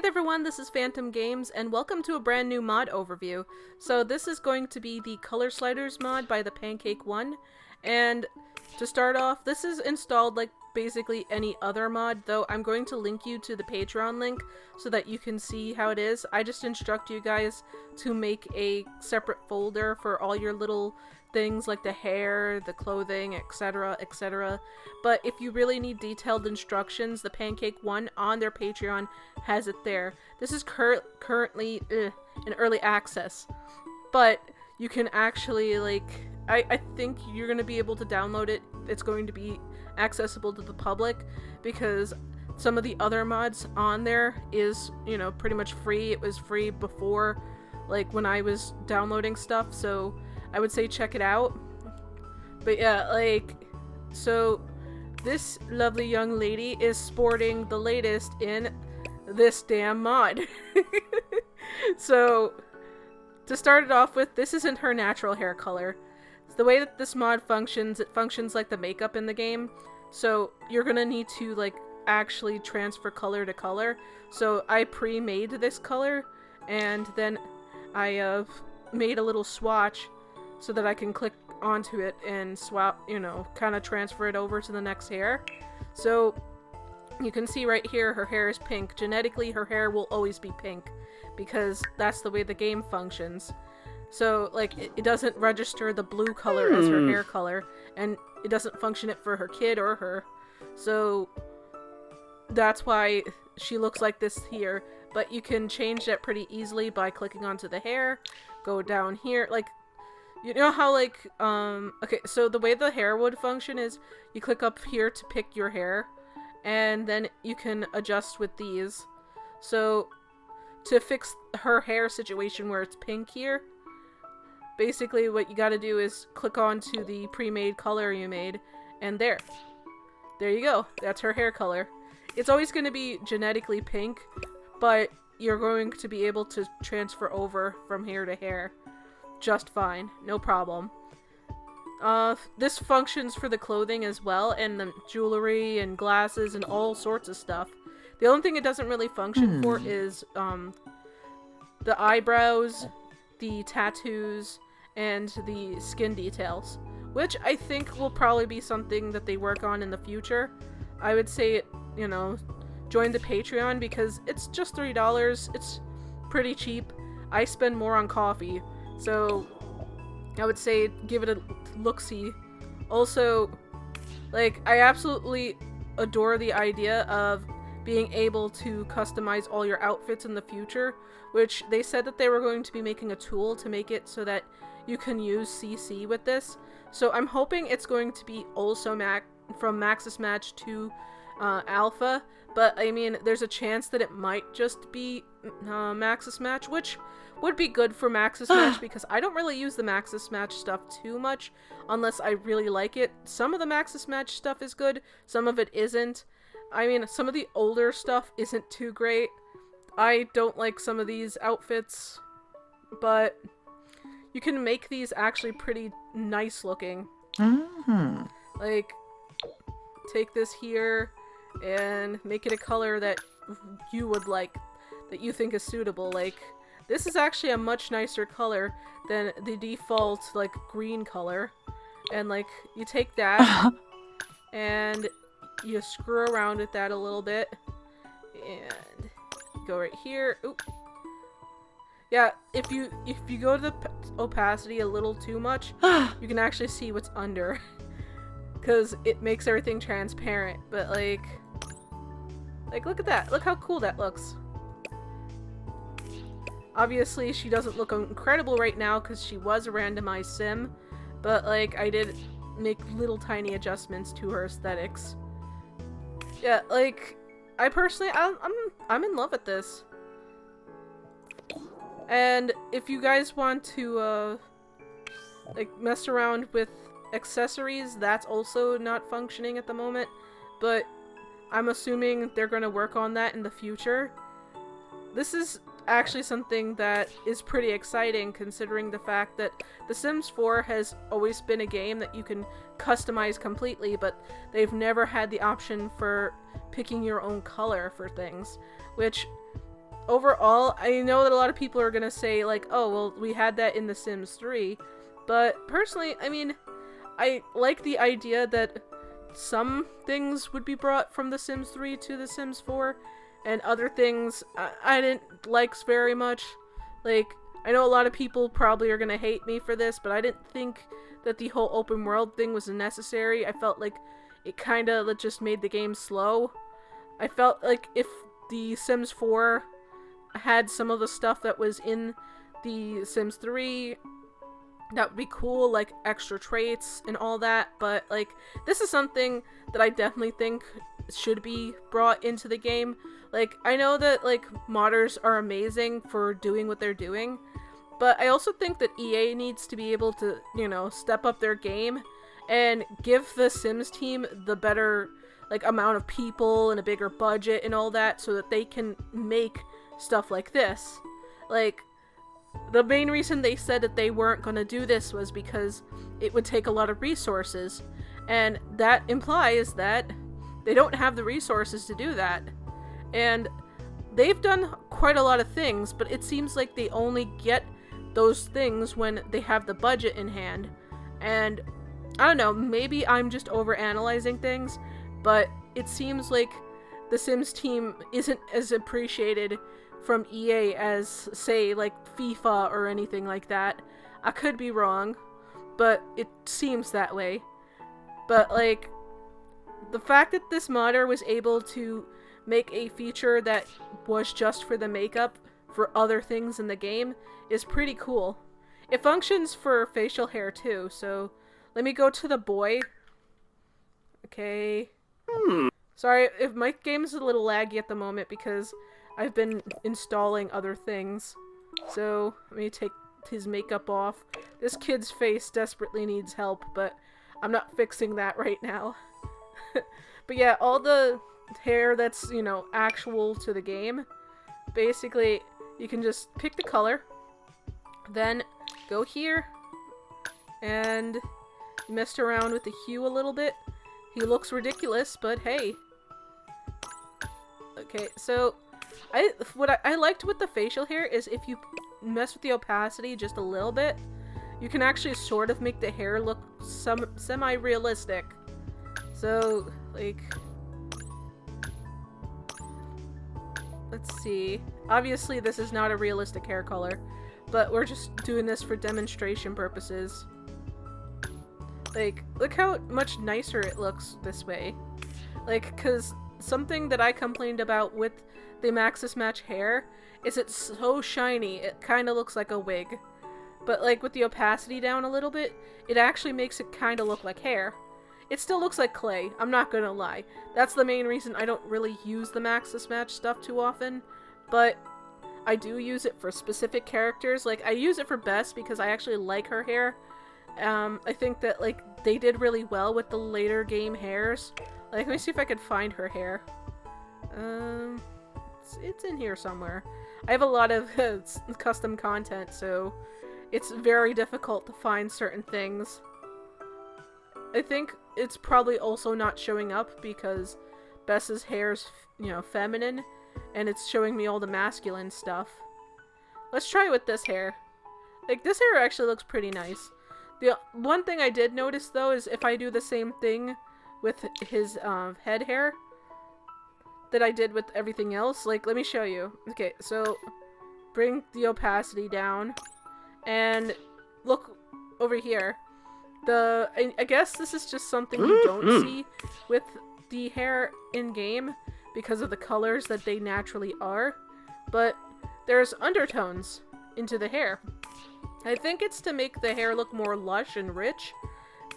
there everyone, this is Phantom Games, and welcome to a brand new mod overview. So this is going to be the Color Sliders mod by the Pancake One, and to start off, this is installed like basically any other mod, though I'm going to link you to the Patreon link so that you can see how it is. I just instruct you guys to make a separate folder for all your little things like the hair, the clothing, etc, etc. But if you really need detailed instructions, the Pancake One on their Patreon has it there. This is currently in early access, but you can actually, like, I think you're going to be able to download it. It's going to be accessible to the public because some of the other mods on there is, you know, pretty much free. It was free before, like, when I was downloading stuff, so I would say check it out. But yeah, like, so this lovely young lady is sporting the latest in this damn mod. So, to start it off with, this isn't her natural hair color. The way that this mod functions, it functions like the makeup in the game. So you're gonna need to, like, actually transfer color to color. So I pre-made this color, and then I made a little swatch so that I can click onto it and swap, you know, kind of transfer it over to the next hair. So you can see right here, her hair is pink. Genetically, her hair will always be pink because that's the way the game functions. So, like, it doesn't register the blue color as her hair color, and it doesn't function it for her kid or her. So, that's why she looks like this here. But you can change that pretty easily by clicking onto the hair, go down here, like, you know how, like, okay, so the way the hair would function is you click up here to pick your hair, and then you can adjust with these. So, to fix her hair situation where it's pink here, basically what you gotta do is click onto the pre-made color you made, and there you go. That's her hair color. It's always going to be genetically pink, but you're going to be able to transfer over from hair to hair just fine, no problem. This functions for the clothing as well, and the jewelry and glasses and all sorts of stuff. The only thing it doesn't really function for is the eyebrows, the tattoos, and the skin details, which I think will probably be something that they work on in the future. I would say, you know, join the Patreon because it's just $3. It's pretty cheap. I spend more on coffee, so I would say give it a look-see. Also, like, I absolutely adore the idea of being able to customize all your outfits in the future, which they said that they were going to be making a tool to make it so that you can use CC with this. So I'm hoping it's going to be also from Maxis Match to Alpha, but I mean, there's a chance that it might just be Maxis Match, which would be good for Maxis Match because I don't really use the Maxis Match stuff too much unless I really like it. Some of the Maxis Match stuff is good, some of it isn't. I mean, some of the older stuff isn't too great. I don't like some of these outfits, but you can make these actually pretty nice looking. Like, take this here and make it a color that you would like, that you think is suitable. Like, this is actually a much nicer color than the default, like, green color. And, like, you take that and you screw around with that a little bit and go right here. Oop. Yeah, if you go to the opacity a little too much, you can actually see what's under, because it makes everything transparent. But like look at that. Look how cool that looks. Obviously, she doesn't look incredible right now because she was a randomized sim, but like I did make little tiny adjustments to her aesthetics. Yeah, like I personally, I'm in love with this. And if you guys want to, like, mess around with accessories, that's also not functioning at the moment, but I'm assuming they're going to work on that in the future. This is actually something that is pretty exciting considering the fact that The Sims 4 has always been a game that you can customize completely, but they've never had the option for picking your own color for things, which overall, I know that a lot of people are gonna say, like, oh, well, we had that in The Sims 3, but personally, I mean, I like the idea that some things would be brought from The Sims 3 to The Sims 4, and other things I didn't like very much. Like, I know a lot of people probably are gonna hate me for this, but I didn't think that the whole open world thing was necessary. I felt like it kinda just made the game slow. I felt like if The Sims 4 had some of the stuff that was in The Sims 3, that would be cool, like extra traits and all that, but like this is something that I definitely think should be brought into the game. Like, I know that like modders are amazing for doing what they're doing, but I also think that EA needs to be able to, you know, step up their game and give the Sims team the better like amount of people and a bigger budget and all that, so that they can make stuff like this. Like, the main reason they said that they weren't going to do this was because it would take a lot of resources, and that implies that they don't have the resources to do that. And they've done quite a lot of things, but it seems like they only get those things when they have the budget in hand. And I don't know, maybe I'm just overanalyzing things, but it seems like the Sims team isn't as appreciated from EA as, say, like FIFA or anything like that. I could be wrong, but it seems that way. But like, the fact that this modder was able to make a feature that was just for the makeup for other things in the game is pretty cool. It functions for facial hair too, so let me go to the boy. Okay. Sorry if my game's a little laggy at the moment because I've been installing other things. So, let me take his makeup off. This kid's face desperately needs help, but I'm not fixing that right now. But yeah, all the hair that's, you know, actual to the game, basically, you can just pick the color, then go here, and messed around with the hue a little bit. He looks ridiculous, but hey. Okay, so what I liked with the facial hair is if you mess with the opacity just a little bit, you can actually sort of make the hair look semi-realistic. So, like, let's see. Obviously, this is not a realistic hair color, but we're just doing this for demonstration purposes. Like, look how much nicer it looks this way. Like, because something that I complained about with the Maxis Match hair is it's so shiny, it kind of looks like a wig. But like with the opacity down a little bit, it actually makes it kind of look like hair. It still looks like clay, I'm not gonna lie. That's the main reason I don't really use the Maxis Match stuff too often, but I do use it for specific characters. Like, I use it for Bess because I actually like her hair. I think that, like, they did really well with the later game hairs. Like, let me see if I can find her hair. It's in here somewhere. I have a lot of custom content, so it's very difficult to find certain things. I think it's probably also not showing up because Bess's hair's, you know, feminine, and it's showing me all the masculine stuff. Let's try with this hair. Like, this hair actually looks pretty nice. The one thing I did notice, though, is if I do the same thing with his head hair that I did with everything else, like, let me show you. Okay, so bring the opacity down, and look over here. I guess this is just something you don't see with the hair in-game because of the colors that they naturally are, but there's undertones into the hair. I think it's to make the hair look more lush and rich,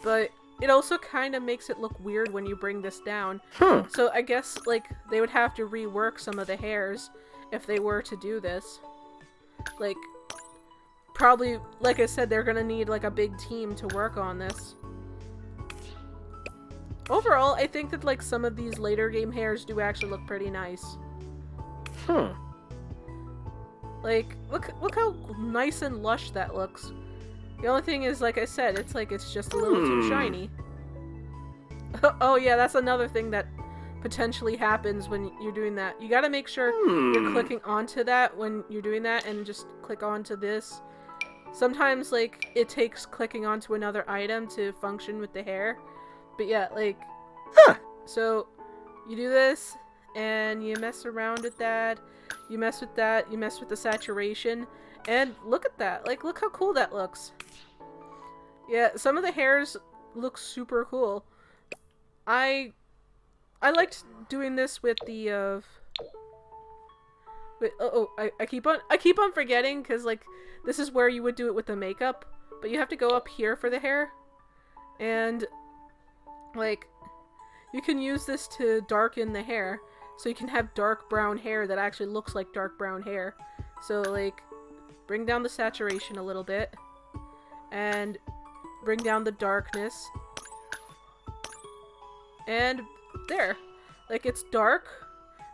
but it also kind of makes it look weird when you bring this down. So I guess, like, they would have to rework some of the hairs if they were to do this. Like, probably, like I said, they're gonna need, like, a big team to work on this. Overall, I think that, like, some of these later game hairs do actually look pretty nice. Like, look how nice and lush that looks. The only thing is, like I said, it's like it's just a little too shiny. Oh yeah, that's another thing that potentially happens when you're doing that. You gotta make sure you're clicking onto that when you're doing that, and just click onto this. Sometimes, like, it takes clicking onto another item to function with the hair. But yeah, like, so you do this, and you mess around with that, you mess with that, you mess with the saturation, and look at that. Like, look how cool that looks. Yeah, some of the hairs look super cool. I liked doing this with the, I keep on forgetting, because, like, this is where you would do it with the makeup, but you have to go up here for the hair, and, like, you can use this to darken the hair, so you can have dark brown hair that actually looks like dark brown hair. So, like, bring down the saturation a little bit, and bring down the darkness, and there. Like, it's dark,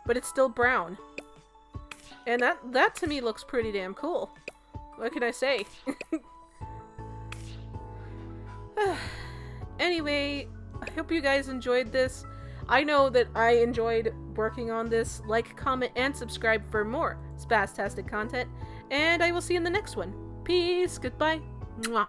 but it's still brown. And that to me looks pretty damn cool. What can I say? Anyway, I hope you guys enjoyed this. I know that I enjoyed working on this. Like, comment, and subscribe for more Spastastic content. And I will see you in the next one. Peace. Goodbye. Mwah.